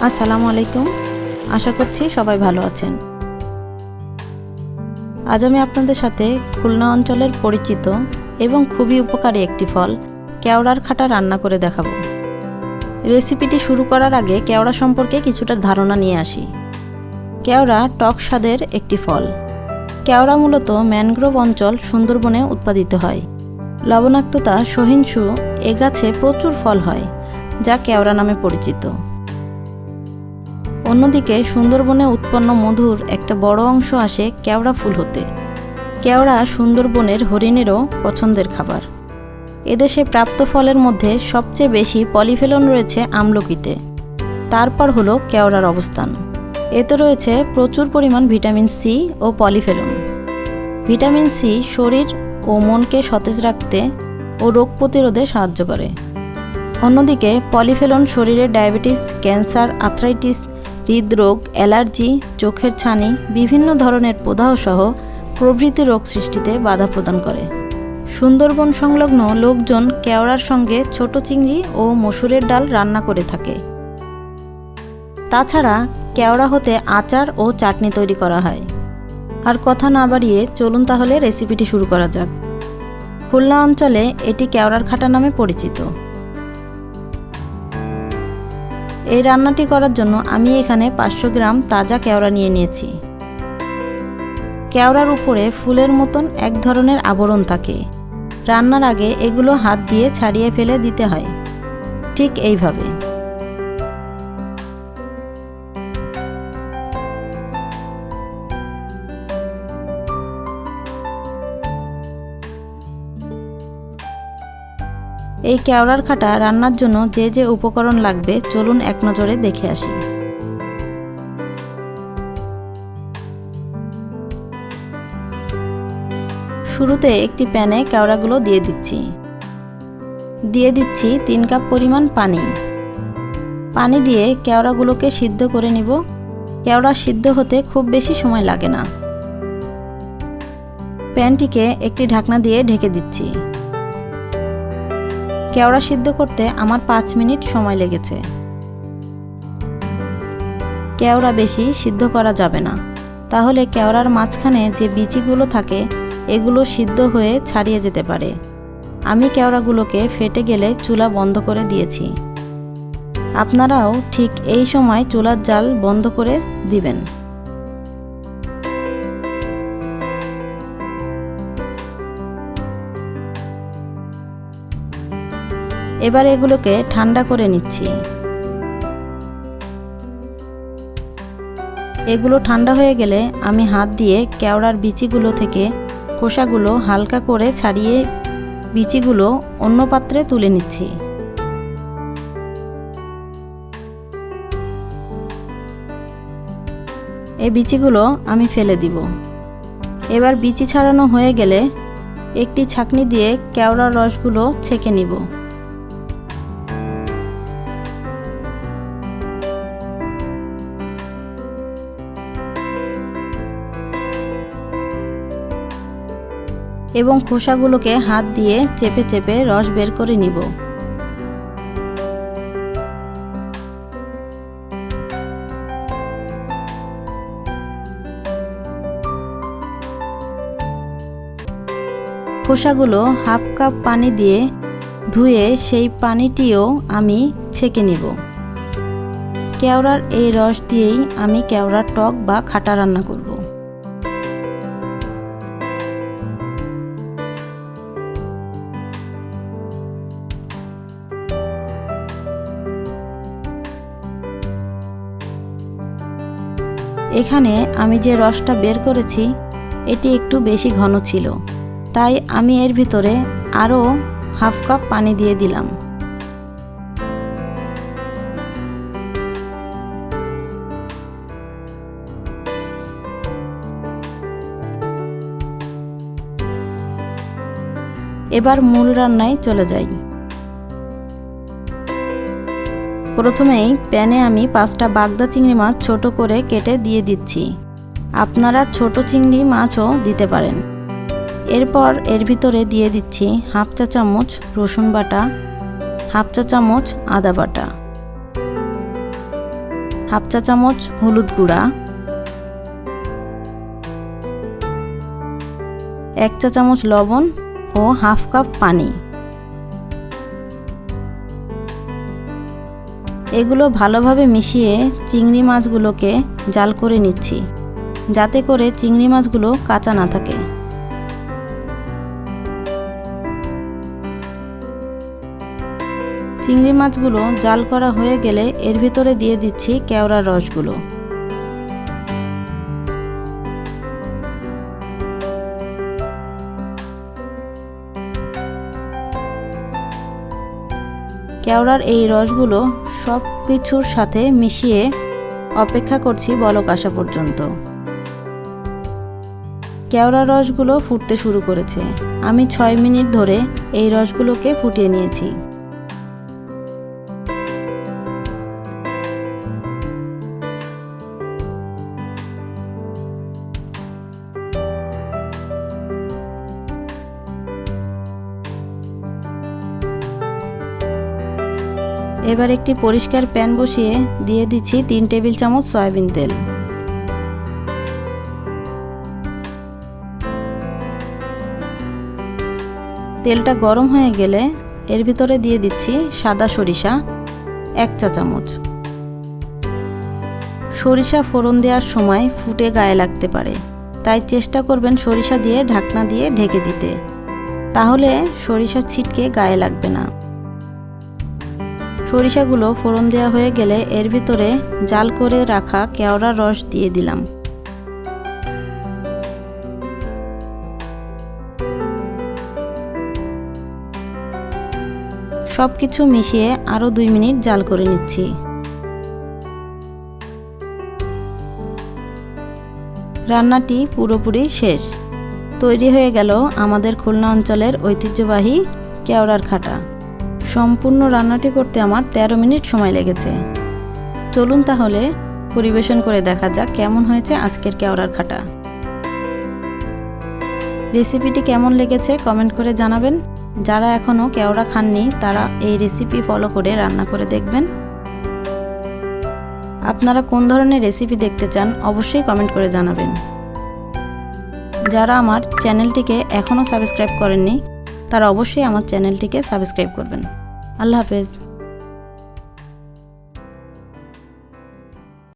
আসসালামু আলাইকুম। আশা করছি সবাই ভালো আছেন। আজ আমি আপনাদের সাথে খুলনা অঞ্চলের পরিচিত এবং খুবই উপকারী একটি ফল কেওড়ার খাটা রান্না করে দেখাবো। রেসিপিটি শুরু করার আগে কেওড়া সম্পর্কে কিছুটা ধারণা নিয়ে আসি। কেওড়া টক স্বাদের একটি ফল। কেওড়া মূলত ম্যানগ্রোভ অঞ্চল সুন্দরবনে উৎপাদিত হয়। লবণাক্ততা সহিষ্ণু এ গাছে প্রচুর ফল হয়, যা কেওড়া নামে পরিচিত। অন্যদিকে সুন্দরবনে উৎপন্ন মধুর একটা বড় অংশ আসে কেওড়া ফুল হতে। কেওড়া সুন্দরবনের হরিণেরও পছন্দের খাবার। এদেশে প্রাপ্ত ফলের মধ্যে সবচেয়ে বেশি পলিফেনল রয়েছে আমলকিতে, তারপর হলো কেওড়ার অবস্থান। এতে রয়েছে প্রচুর পরিমাণ ভিটামিন সি ও পলিফেনল। ভিটামিন সি শরীর ও মনকে সতেজ রাখতে ও রোগ প্রতিরোধে সাহায্য করে। অন্যদিকে পলিফেনল শরীরে ডায়াবেটিস, ক্যান্সার, আর্থ্রাইটিস, হৃদরোগ, অ্যালার্জি, চোখের ছানি, বিভিন্ন ধরনের প্রদাহসহ প্রভৃতি রোগ সৃষ্টিতে বাধা প্রদান করে। সুন্দরবন সংলগ্ন লোকজন কেওড়ার সঙ্গে ছোট চিংড়ি ও মসুরের ডাল রান্না করে থাকে। তাছাড়া কেওড়া হতে আচার ও চাটনি তৈরি করা হয়। আর কথা না বাড়িয়ে চলুন তাহলে রেসিপিটি শুরু করা যাক। খুলনা অঞ্চলে এটি কেওড়ার খাটা নামে পরিচিত। এই রান্নাটি করার জন্য আমি এখানে 500 গ্রাম তাজা কেওড়া নিয়ে নিয়েছি। কেওড়ার উপরে ফুলের মতন এক ধরনের আবরণ থাকে। রান্নার আগে এগুলো হাত দিয়ে ছাড়িয়ে ফেলে দিতে হয়, ঠিক এইভাবে। এই কেওড়ার খাটা রান্নার জন্য যে যে উপকরণ লাগবে চলুন এক নজরে দেখে আসি। শুরুতে একটি প্যানে কেওড়াগুলো দিয়ে দিচ্ছি 3 কাপ পরিমাণ পানি দিয়ে কেওড়াগুলোকে সিদ্ধ করে নিব। কেওড়া সিদ্ধ হতে খুব বেশি সময় লাগে না। প্যানটিকে একটি ঢাকনা দিয়ে ঢেকে দিচ্ছি। কেওড়া সিদ্ধ করতে আমার 5 মিনিট সময় লেগেছে। কেওড়া বেশি সিদ্ধ করা যাবে না, তাহলে কেওড়ার মাঝখানে যে বিচিগুলো থাকে এগুলো সিদ্ধ হয়ে ছাড়িয়ে যেতে পারে। আমি কেওড়াগুলোকে ফেটে গেলে চুলা বন্ধ করে দিয়েছি। আপনারাও ঠিক এই সময় চুলার জাল বন্ধ করে দিবেন। এবার এগুলোকে ঠান্ডা করে নিচ্ছি। এগুলো ঠান্ডা হয়ে গেলে আমি হাত দিয়ে কেওড়ার বিচিগুলো থেকে খোসাগুলো হালকা করে ছাড়িয়ে বিচিগুলো অন্য পাত্রে তুলে নিচ্ছি। এই বিচিগুলো আমি ফেলে দিব। এবার বিচি ছাড়ানো হয়ে গেলে একটি ছাঁকনি দিয়ে কেওড়ার রসগুলো ছেঁকে নিব। এবং খোসাগুলোকে হাত দিয়ে চেপে চেপে রস বের করে নিব। খোসাগুলো হাফ কাপ পানি দিয়ে ধুয়ে সেই পানিটিও আমি ছেঁকে নিব। কেওড়ার এই রস দিয়েই আমি কেওড়ার টক বা খাটা রান্না করব। এখানে আমি যে রসটা বের করেছি এটি একটু বেশি ঘন ছিল, তাই আমি এর ভিতরে আরও হাফ কাপ পানি দিয়ে দিলাম। এবার মূল রান্নায় চলে যাই। প্রথমেই প্যানে আমি 5টা বাগদা চিংড়ি মাছ ছোট করে কেটে দিয়ে দিচ্ছি। আপনারা ছোট চিংড়ি মাছও দিতে পারেন। এরপর এর ভিতরে দিয়ে দিচ্ছি হাফ চা চামচ রসুন বাটা, হাফ চা চামচ আদা বাটা। হাফ চা চামচ হলুদ গুঁড়া, 1 চা চামচ লবণ ও হাফ কাপ পানি। এগুলো ভালোভাবে মিশিয়ে চিংড়ি মাছগুলোকে জাল করে নিচ্ছি, যাতে করে চিংড়ি মাছগুলো কাঁচা না থাকে। চিংড়ি মাছগুলো জাল করা হয়ে গেলে এর ভিতরে দিয়ে দিচ্ছি কেওড়ার রসগুলো। কেওড়ার এই রসগুলো সব কিছুর সাথে মিশিয়ে অপেক্ষা করছি বলক আসা পর্যন্ত। কেওড়ার রসগুলো ফুটতে শুরু করেছে। আমি 6 মিনিট ধরে এই রসগুলোকে ফুটিয়ে নিয়েছি। এবার একটি পরিষ্কার প্যান বসিয়ে দিয়ে দিচ্ছি 3 টেবিল চামচ সয়াবিন তেল। তেলটা গরম হয়ে গেলে এর ভিতরে দিয়ে দিচ্ছি সাদা সরিষা 1 চা চামচ। সরিষা ফোড়ন দেওয়ার সময় ফুটে গায়ে লাগতে পারে, তাই চেষ্টা করবেন সরিষা দিয়ে ঢাকনা দিয়ে ঢেকে দিতে, তাহলে সরিষা ছিটকে গায়ে লাগবে না। সরিষাগুলো ফোড়ন দেওয়া হয়ে গেলে এর ভিতরে জাল করে রাখা কেওড়ার রস দিয়ে দিলাম। সব কিছু মিশিয়ে আরও 2 মিনিট জাল করে নিচ্ছি। রান্নাটি পুরোপুরি শেষ। তৈরি হয়ে গেল আমাদের খুলনা অঞ্চলের ঐতিহ্যবাহী কেওড়ার খাটা। সম্পূর্ণ রান্নাটি করতে আমার 13 মিনিট সময় লেগেছে। চলুন তাহলে পরিবেশন করে দেখা যাক কেমন হয়েছে আজকের কেওড়ার খাটা। রেসিপিটি কেমন লেগেছে কমেন্ট করে জানাবেন। যারা এখনও কেওড়া খাননি তারা এই রেসিপি ফলো করে রান্না করে দেখবেন। আপনারা কোন ধরনের রেসিপি দেখতে চান অবশ্যই কমেন্ট করে জানাবেন। যারা আমার চ্যানেলটিকে এখনও সাবস্ক্রাইব করেননি তারা অবশ্যই আমার চ্যানেলটিকে সাবস্ক্রাইব করবেন। আল্লাহ হাফেজ।